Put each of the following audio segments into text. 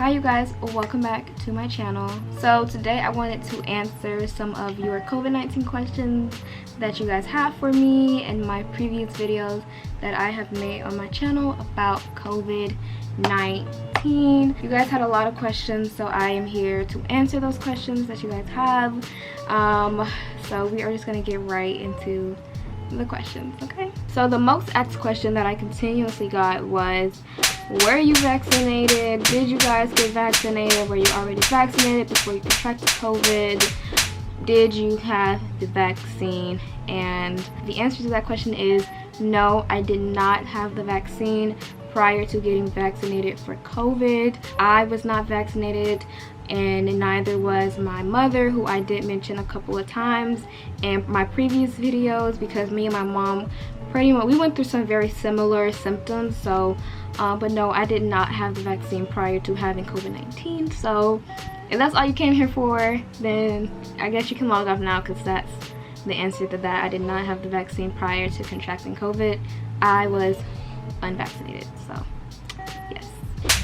Hi you guys, welcome back to my channel. So today I wanted to answer some of your COVID-19 questions that you guys have for me and my previous videos that I have made on my channel about COVID-19. You guys had a lot of questions, so I am here to answer those questions that you guys have. So we are just gonna get right into the questions, okay? So the most asked question that I continuously got was, were you vaccinated? Did you guys get vaccinated? Were you already vaccinated before you contracted COVID? Did you have the vaccine? And the answer to that question is no, I did not have the vaccine prior to getting vaccinated for COVID. I was not vaccinated, and neither was my mother, who I did mention a couple of times in my previous videos, because me and my mom pretty much, we went through some very similar symptoms. So but no, I did not have the vaccine prior to having COVID-19. So if that's all you came here for, then I guess you can log off now, because that's the answer to that. I did not have the vaccine prior to contracting COVID. I was unvaccinated. So yes.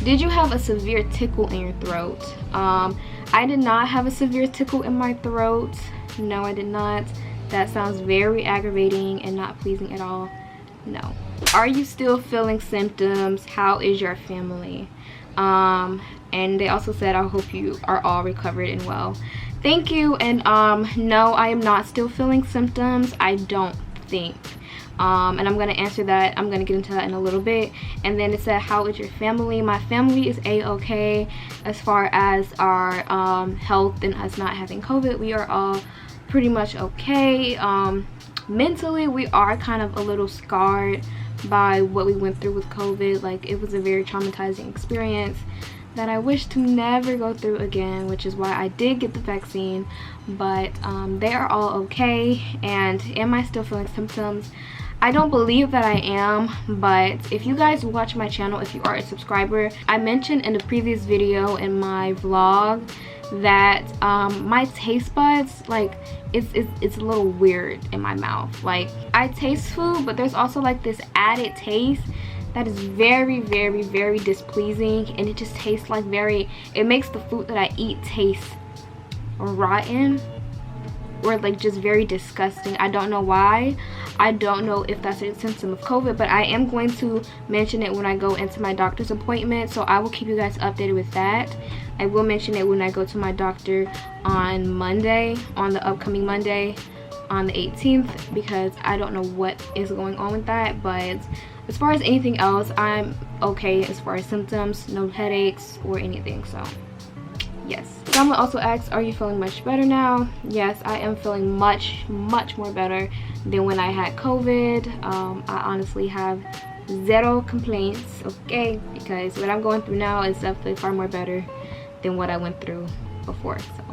Did you have a severe tickle in your throat? I did not have a severe tickle in my throat. No, I did not. That sounds very aggravating and not pleasing at all. No. Are you still feeling symptoms? How is your family? And they also said, I hope you are all recovered and well. Thank you. And no, I am not still feeling symptoms, I don't think. And I'm going to answer that. I'm going to get into that in a little bit. And then it said, how is your family? My family is a-okay as far as our health and us not having COVID. We are all pretty much okay. Mentally, we are kind of a little scarred by what we went through with COVID. Like, it was a very traumatizing experience that I wish to never go through again, which is why I did get the vaccine. But they are all okay. And am I still feeling symptoms? I don't believe that I am, but if you guys watch my channel, if you are a subscriber, I mentioned in the previous video in my vlog that my taste buds, like, it's a little weird in my mouth. Like, I taste food, but there's also like this added taste that is very, very, very displeasing, and it just tastes like it makes the food that I eat taste rotten, or like just very disgusting. I don't know why. I don't know if that's a symptom of COVID, but I am going to mention it when I go into my doctor's appointment, so I will keep you guys updated with that. I will mention it when I go to my doctor on Monday, on the upcoming Monday, on the 18th, because I don't know what is going on with that. But as far as anything else, I'm okay as far as symptoms, no headaches or anything. So yes. Someone also asked, are you feeling much better now? Yes, I am feeling much more better than when I had COVID. I honestly have zero complaints, okay, because what I'm going through now is definitely far more better than what I went through before. So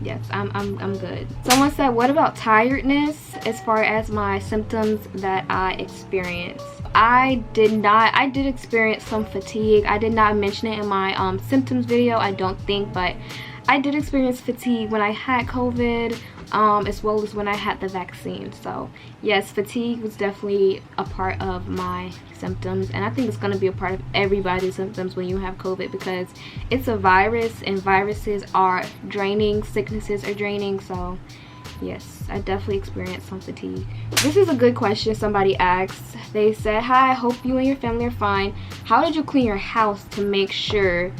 yes, I'm good. Someone said, what about tiredness as far as my symptoms that I experienced? I did experience some fatigue. I did not mention it in my symptoms video, I don't think, but I did experience fatigue when I had COVID, as well as when I had the vaccine. So yes, fatigue was definitely a part of my symptoms, and I think it's going to be a part of everybody's symptoms when you have COVID, because it's a virus and viruses are draining, sicknesses are draining. So yes, I definitely experienced some fatigue. This is a good question somebody asked. They said, hi, I hope you and your family are fine. How did you clean your house to make sure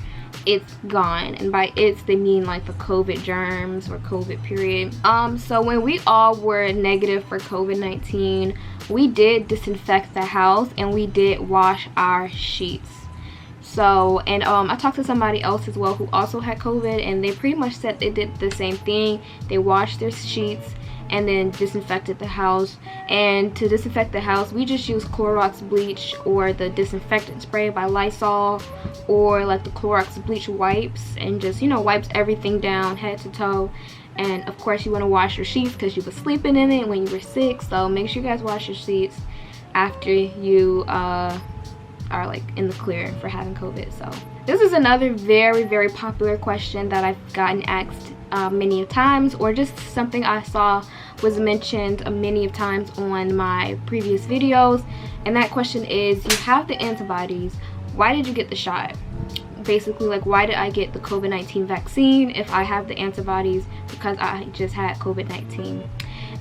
it's gone? And by it's, they mean like the COVID germs or COVID period. So when we all were negative for COVID-19, we did disinfect the house and we did wash our sheets. So, and I talked to somebody else as well who also had COVID, and they pretty much said they did the same thing. They washed their sheets and then disinfected the house. And to disinfect the house, we just use Clorox bleach or the disinfectant spray by Lysol, or like the Clorox bleach wipes, and just, you know, wipes everything down head to toe. And of course you want to wash your sheets because you were sleeping in it when you were sick. So make sure you guys wash your sheets after you are like in the clear for having COVID. So this is another very, very popular question that I've gotten asked many times, or just something I saw was mentioned many of times on my previous videos. And that question is, you have the antibodies, why did you get the shot? basically like, why did I get the COVID-19 vaccine if I have the antibodies because I just had COVID-19?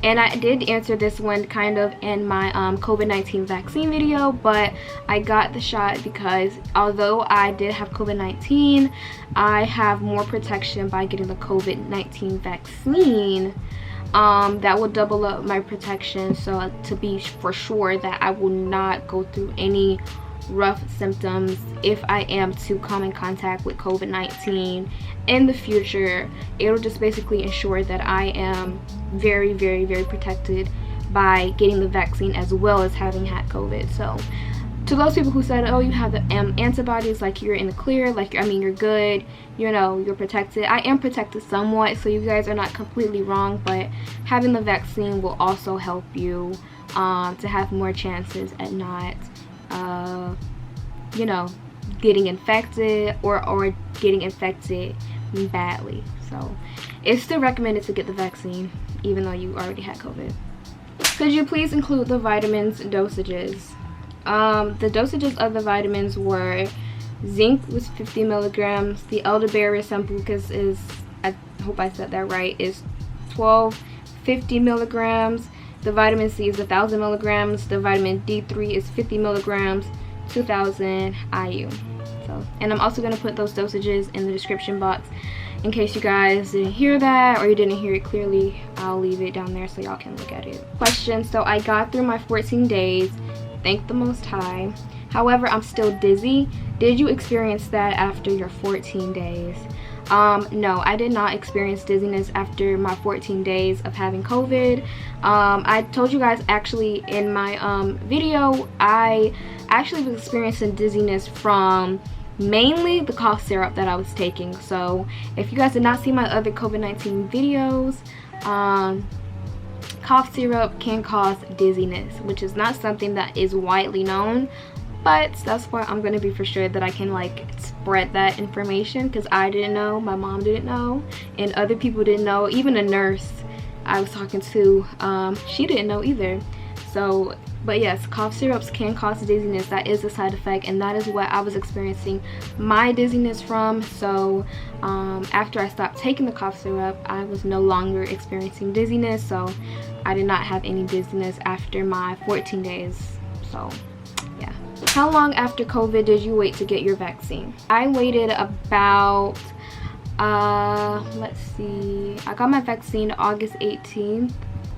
And I did answer this one kind of in my COVID-19 vaccine video, but I got the shot because although I did have COVID-19, I have more protection by getting the COVID-19 vaccine. That will double up my protection, so to be for sure that I will not go through any rough symptoms if I am to come in contact with COVID-19 in the future. It'll just basically ensure that I am very, very, very protected by getting the vaccine as well as having had COVID. So to those people who said, oh, you have the antibodies, like you're in the clear, like I mean you're good, you know, you're protected. I am protected somewhat, so you guys are not completely wrong, but having the vaccine will also help you to have more chances at not you know, getting infected or getting infected badly. So it's still recommended to get the vaccine even though you already had COVID. Could you please include the vitamins dosages? The dosages of the vitamins were zinc was 50 milligrams, the elderberry sambucus is, I hope I said that right, is 1250 milligrams, the vitamin C is 1000 milligrams, the vitamin D3 is 50 milligrams, 2000 IU. So, and I'm also going to put those dosages in the description box in case you guys didn't hear that or you didn't hear it clearly. I'll leave it down there so y'all can look at it. Question: so I got through my 14 days, thank the Most High. However, I'm still dizzy. Did you experience that after your 14 days? No, I did not experience dizziness after my 14 days of having COVID. I told you guys actually in my video, I actually was experiencing dizziness from mainly the cough syrup that I was taking. So if you guys did not see my other COVID-19 videos, cough syrup can cause dizziness, which is not something that is widely known, but that's why I'm going to be for sure that I can like spread that information, because I didn't know, my mom didn't know, and other people didn't know. Even a nurse I was talking to, she didn't know either. So, but yes, cough syrups can cause dizziness. That is a side effect, and that is what I was experiencing my dizziness from. So after I stopped taking the cough syrup, I was no longer experiencing dizziness, so I did not have any dizziness after my 14 days. So yeah. How long after COVID did you wait to get your vaccine? I waited about let's see, I got my vaccine August 18th.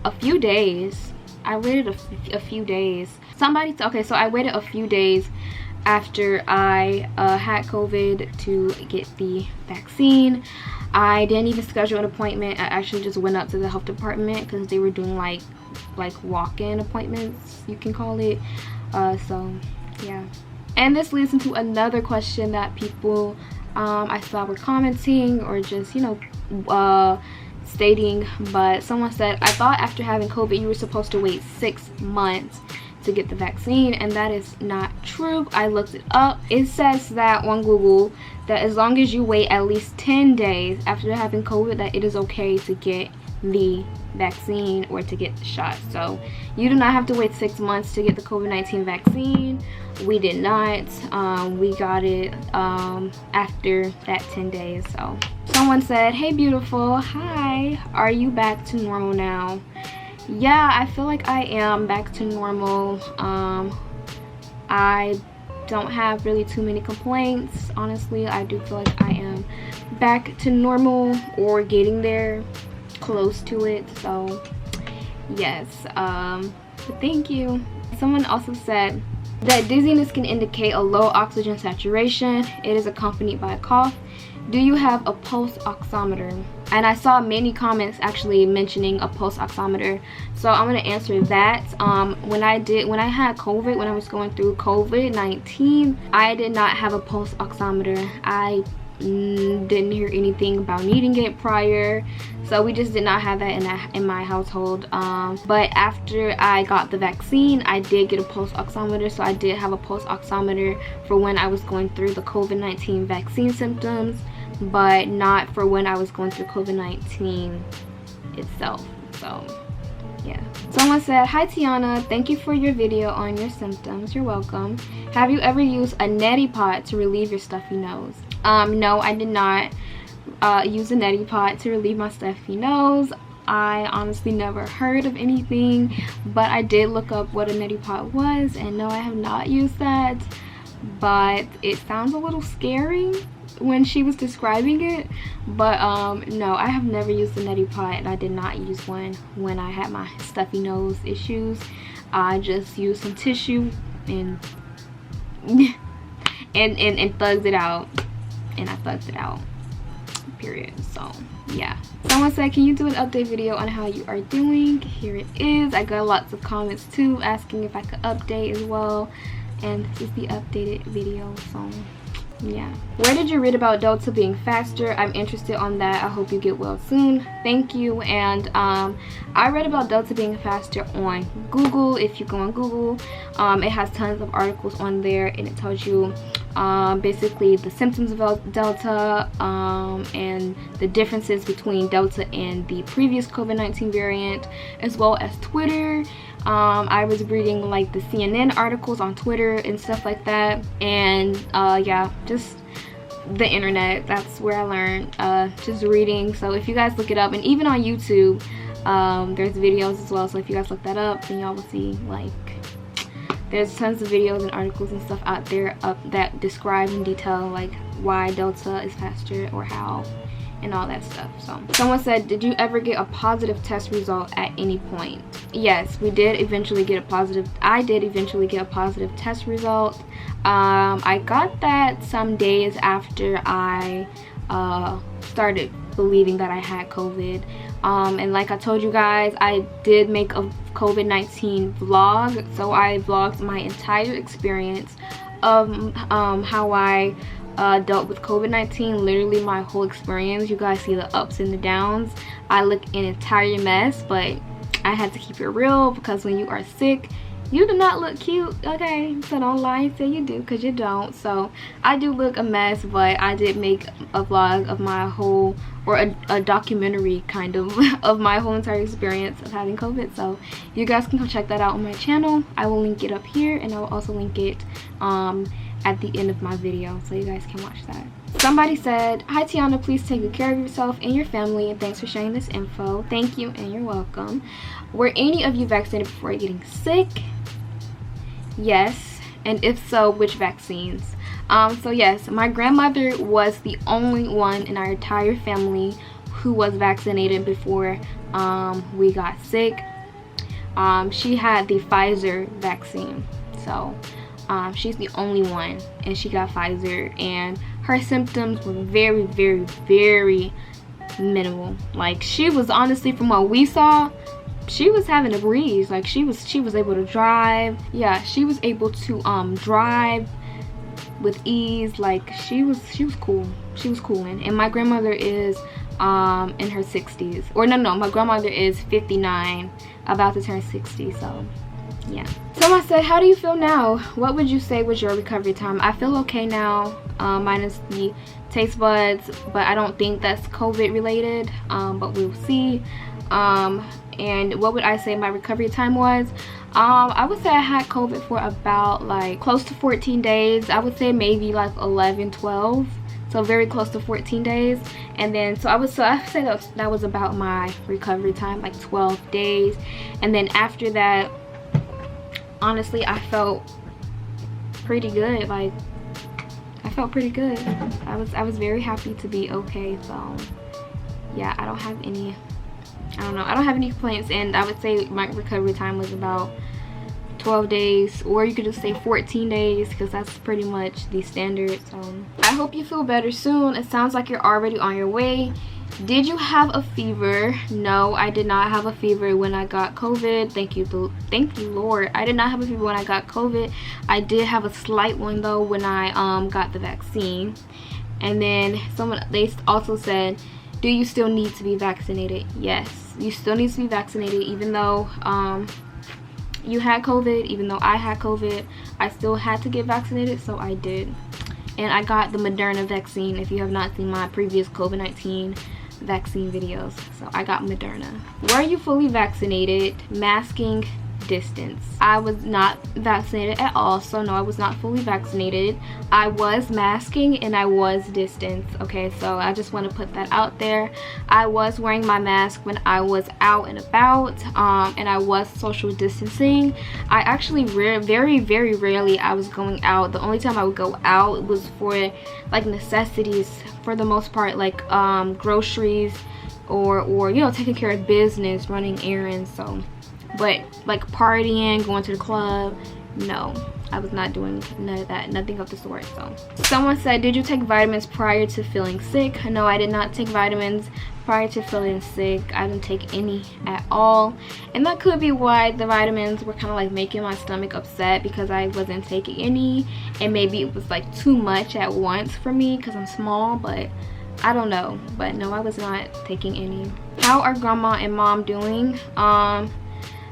A few days. I waited a few days. Okay, so I waited a few days after I had COVID to get the vaccine. I didn't even schedule an appointment. I actually just went up to the health department because they were doing like walk-in appointments, you can call it. So yeah. And this leads into another question that people I saw were commenting or just, you know, stating, but someone said, I thought after having COVID you were supposed to wait 6 months to get the vaccine, and that is not true. I looked it up. It says that on Google that as long as you wait at least 10 days after having COVID, that it is okay to get the vaccine or to get the shot. So you do not have to wait 6 months to get the COVID-19 vaccine. We did not. We got it after that 10 days. So someone said, hey beautiful, hi, are you back to normal now? Yeah, I feel like I am back to normal. I don't have really too many complaints, honestly. I do feel like I am back to normal or getting there, close to it. So yes, thank you. Someone also said that dizziness can indicate a low oxygen saturation. It is accompanied by a cough. Do you have a pulse oximeter? And I saw many comments actually mentioning a pulse oximeter, so I'm going to answer that. When I had COVID, when I was going through COVID-19, I did not have a pulse oximeter. I didn't hear anything about needing it prior, so we just did not have that in my household. But after I got the vaccine, I did get a pulse oximeter, so I did have a pulse oximeter for when I was going through the COVID-19 vaccine symptoms, but not for when I was going through COVID-19 itself. So yeah. Someone said, hi Tiana, thank you for your video on your symptoms. You're welcome. Have you ever used a neti pot to relieve your stuffy nose? No, I did not use a neti pot to relieve my stuffy nose. I honestly never heard of anything, but I did look up what a neti pot was, and no, I have not used that, but it sounds a little scary when she was describing it. But no, I have never used a neti pot, and I did not use one when I had my stuffy nose issues. I just used some tissue and thugged it out, and I thugged it out, period. So yeah, someone said, can you do an update video on how you are doing? Here it is. I got lots of comments too asking if I could update as well, and this is the updated video. So yeah, where did you read about Delta being faster? I'm interested on that. I hope you get well soon. Thank you. And I read about Delta being faster on Google. If you go on Google, it has tons of articles on there, and it tells you basically the symptoms of Delta, and the differences between Delta and the previous COVID-19 variant, as well as Twitter. I was reading like the CNN articles on Twitter and stuff like that, and yeah, just the internet. That's where I learned, just reading. So if you guys look it up, and even on YouTube, there's videos as well, so if you guys look that up, then y'all will see, like, there's tons of videos and articles and stuff out there that describe in detail like why Delta is faster or how and all that stuff. So someone said, did you ever get a positive test result at any point? Yes, we did eventually get a positive. I did eventually get a positive test result. I got that some days after I started believing that I had COVID. And like I told you guys, I did make a COVID-19 vlog, so I vlogged my entire experience of how I dealt with COVID-19, literally my whole experience. You guys see the ups and the downs. I look an entire mess, but I had to keep it real, because when you are sick, you do not look cute, okay? So don't lie and say you do, because you don't. So I do look a mess, but I did make a vlog of my whole, or a documentary kind of my whole entire experience of having COVID. So you guys can go check that out on my channel. I will link it up here, and I will also link it at the end of my video, so you guys can watch that. Somebody said, hi Tiana, please take good care of yourself and your family, and thanks for sharing this info. Thank you, and you're welcome. Were any of you vaccinated before getting sick? Yes, and if so, which vaccines? So yes, my grandmother was the only one in our entire family who was vaccinated before we got sick. She had the Pfizer vaccine, so she's the only one, and she got Pfizer, and her symptoms were very, very, very minimal. Like, she was, honestly, from what we saw, she was having a breeze. Like, she was able to drive. Yeah, she was able to drive with ease. Like, she was cool. She was cooling. And my grandmother is in her 60s, or no, my grandmother is 59, about to turn 60. So yeah. Someone said, how do you feel now? What would you say was your recovery time? I feel okay now, minus the taste buds, but I don't think that's COVID related, but we'll see. And what would I say my recovery time was? I would say I had COVID for about like close to 14 days. I would say maybe like 11, 12, so very close to 14 days. And then so I would say that was about my recovery time, like 12 days. And then after that, honestly, I felt pretty good. Like, I felt pretty good. I was very happy to be okay. So yeah, I don't have any complaints, and I would say my recovery time was about 12 days, or you could just say 14 days, because that's pretty much the standard. So I hope you feel better soon. It sounds like you're already on your way. Did you have a fever? No, I did not have a fever when I got COVID. Thank you Lord. I did not have a fever when I got COVID. I did have a slight one though when I got the vaccine. And then they also said, do you still need to be vaccinated? Yes, you still need to be vaccinated, even though you had COVID, even though I had COVID, I still had to get vaccinated, so I did. And I got the Moderna vaccine, if you have not seen my previous COVID-19 vaccine videos. So I got Moderna. Were you fully vaccinated? Masking distance. I was not vaccinated at all, so no, I was not fully vaccinated. I was masking and I was distanced. Okay, so I just want to put that out there. I was wearing my mask when I was out and about, and I was social distancing. I actually very rarely I was going out. The only time I would go out was for like necessities, for the most part, like groceries, or you know, taking care of business, running errands. So, but like partying, going to the club, no, I was not doing none of that, nothing of the sort. So someone said, did you take vitamins prior to feeling sick? No, I did not take vitamins prior to feeling sick. I didn't take any at all, and that could be why the vitamins were kind of like making my stomach upset, because I wasn't taking any, and maybe it was like too much at once for me because I'm small. But I don't know. But no, I was not taking any. How are grandma and mom doing?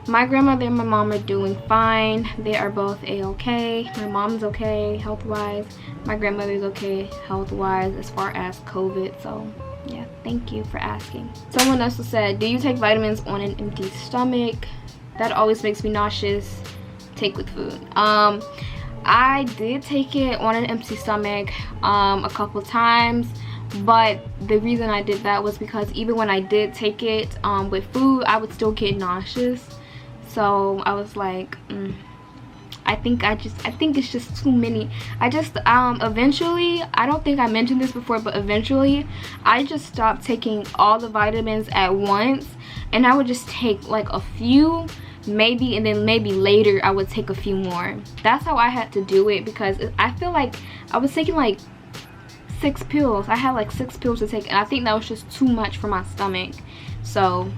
My grandmother and my mom are doing fine. They are both a-okay. My mom's okay health-wise. My grandmother's okay health-wise as far as COVID. So yeah, thank you for asking. Someone also said, do you take vitamins on an empty stomach? That always makes me nauseous. Take with food. I did take it on an empty stomach a couple times, but the reason I did that was because even when I did take it with food, I would still get nauseous. So I was like, I think it's just too many. I just eventually, I don't think I mentioned this before, but eventually I just stopped taking all the vitamins at once, and I would just take like a few maybe, and then maybe later I would take a few more. That's how I had to do it, because I feel like I was taking like 6 pills. I had like 6 pills to take, and I think that was just too much for my stomach. So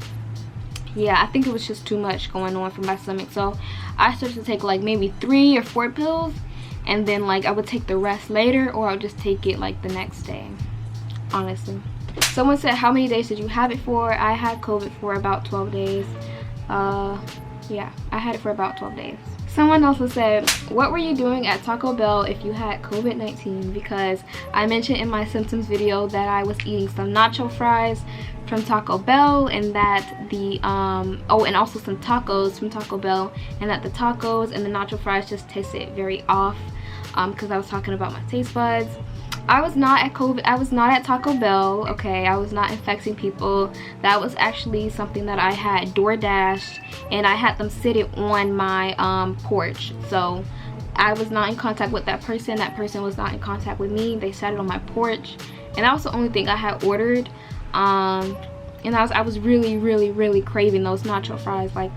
yeah, I think it was just too much going on for my stomach. So I started to take like maybe 3 or 4 pills, and then like I would take the rest later, or I would just take it like the next day, honestly. Someone said, how many days did you have it for? I had COVID for about 12 days. Yeah, I had it for about 12 days. Someone also said, what were you doing at Taco Bell if you had COVID-19? Because I mentioned in my symptoms video that I was eating some nacho fries from Taco Bell, and that the oh, and also some tacos from Taco Bell, and that the tacos and the nacho fries just tasted very off, because I was talking about my taste buds. I was not at Taco Bell, okay? I was not infecting people. That was actually something that I had DoorDashed, and I had them sit it on my porch. So I was not in contact with that person. That person was not in contact with me. They sat it on my porch, and that was the only thing I had ordered. And I was really craving those nacho fries, like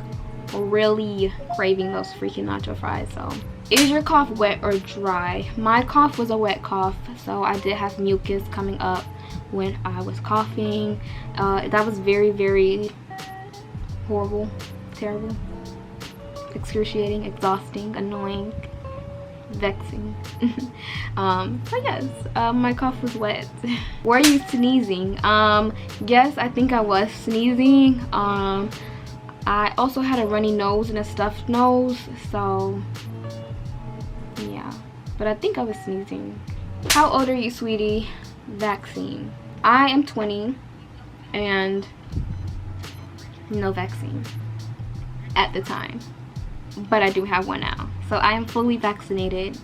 really craving those freaking nacho fries. So, is your cough wet or dry? My cough was a wet cough, so I did have mucus coming up when I was coughing. That was very horrible, terrible, excruciating, exhausting, annoying, vexing. So yes, my cough was wet. Were you sneezing? Yes, I think I was sneezing. I also had a runny nose and a stuffed nose, so yeah, but I think I was sneezing. How old are you, sweetie? Vaccine. I am 20 and no vaccine at the time, but I do have one now, so I am fully vaccinated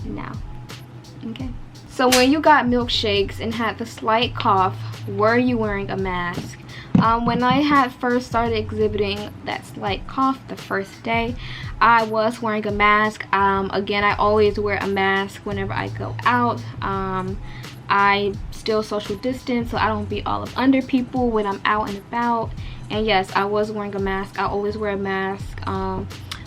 now. Okay, so when you got milkshakes and had the slight cough, were you wearing a mask? When I had first started exhibiting that slight cough the first day, I was wearing a mask. Again, I always wear a mask whenever I go out. I still social distance, so I don't be all up under people when I'm out and about. And yes, I was wearing a mask. I always wear a mask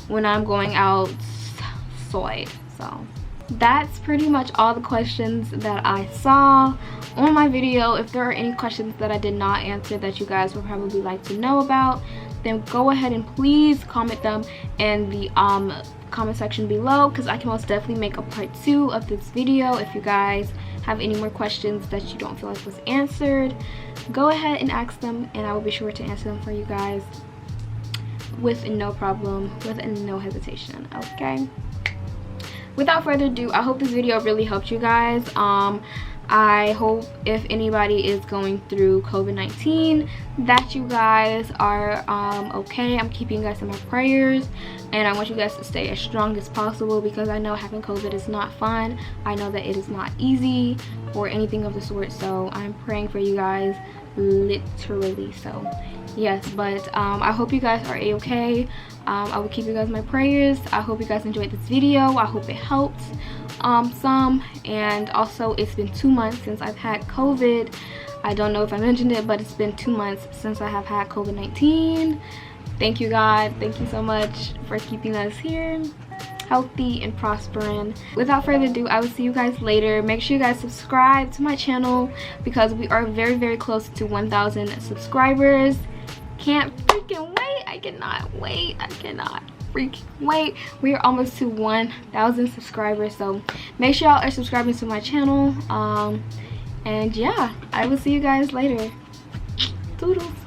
when I'm going outside. So that's pretty much all the questions that I saw on my video. If there are any questions that I did not answer that you guys would probably like to know about, then go ahead and please comment them in the comment section below, because I can most definitely make a part 2 of this video. If you guys have any more questions that you don't feel like was answered, go ahead and ask them, and I will be sure to answer them for you guys with no problem, with no hesitation. Okay, without further ado, I hope this video really helped you guys. I hope if anybody is going through COVID-19 that you guys are okay. I'm keeping you guys in my prayers, and I want you guys to stay as strong as possible, because I know having COVID is not fun. I know that it is not easy or anything of the sort, so I'm praying for you guys, literally. So yes, but I hope you guys are okay. I will keep you guys in my prayers. I hope you guys enjoyed this video. I hope it helped some. And also, it's been 2 months since I've had COVID. I don't know if I mentioned it, but it's been 2 months since I have had COVID-19. Thank you, God. Thank you so much for keeping us here healthy and prospering. Without further ado, I will see you guys later. Make sure you guys subscribe to my channel, because we are very, very close to 1,000 subscribers. Can't freaking wait. I cannot wait. I cannot freaking wait. We are almost to 1,000 subscribers, so make sure y'all are subscribing to my channel. And yeah, I will see you guys later. Toodles.